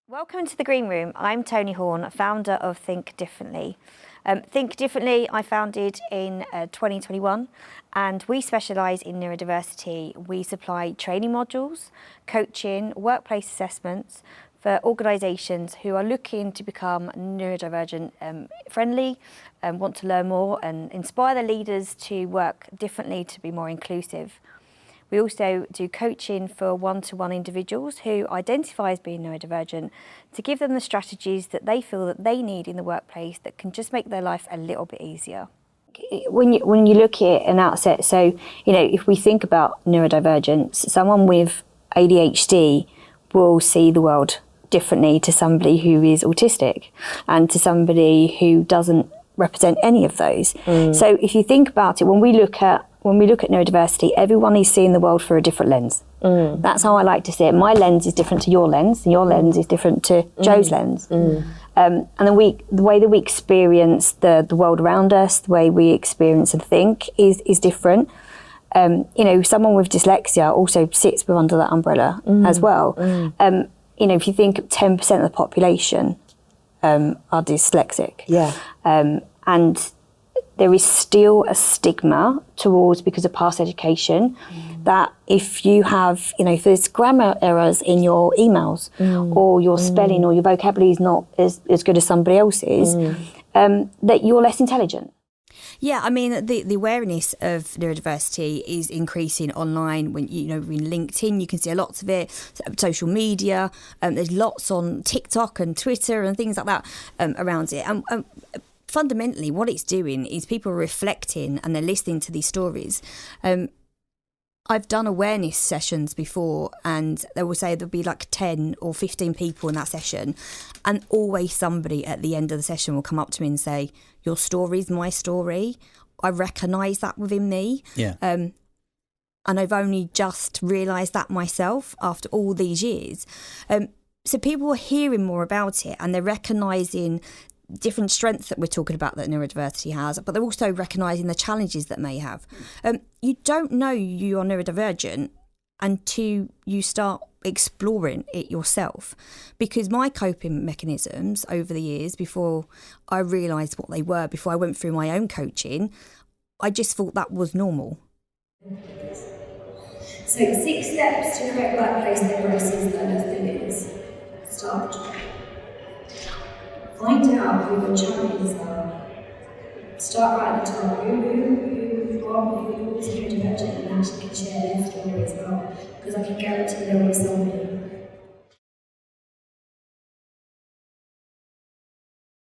Welcome to the Green Room. I'm Toni Horn, founder of Think Differently. Think Differently I founded in 2021, and we specialise in neurodiversity. We supply training modules, coaching, workplace assessments for organisations who are looking to become neurodivergent friendly, want to learn more and inspire their leaders to work differently to be more inclusive. We also do coaching for one-to-one individuals who identify as being neurodivergent to give them the strategies that they feel that they need in the workplace that can just make their life a little bit easier. When you look at an outset, so, if we think about neurodivergence, someone with ADHD will see the world differently to somebody who is autistic and to somebody who doesn't represent any of those. So if you think about it, when we look at neurodiversity, everyone is seeing the world through a different lens. That's how I like to see it. My lens is different to your lens, and your lens is different to Joe's lens. And then the way that we experience the world around us, the way we experience and think is different. Someone with dyslexia also sits under that umbrella as well. If you think 10% of the population are dyslexic. And there is still a stigma towards, because of past education, that if you have, if there's grammar errors in your emails or your spelling or your vocabulary is not as good as somebody else's, that you're less intelligent. Yeah, I mean, the awareness of neurodiversity is increasing online. When in LinkedIn, you can see lots of it. Social media, there's lots on TikTok and Twitter and things like that around it. And fundamentally, what it's doing is people are reflecting and they're listening to these stories. I've done awareness sessions before, and they will say there'll be like 10 or 15 people in that session, and always somebody at the end of the session will come up to me and say, "Your story's my story. I recognise that within me." And I've only just realised that myself after all these years. So people are hearing more about it, and they're recognising different strengths that we're talking about that neurodiversity has, but they're also recognising the challenges that may have. You don't know you are neurodivergent until you start exploring it yourself, because my coping mechanisms over the years, before I realised what they were, before I went through my own coaching, I just thought that was normal. So 6 steps to create workplace that embraces learners' limits. Start. Find out who your champions are. Start right at the top. Who is neurodivergent and actually can share their story as well. Because I can guarantee there will be somebody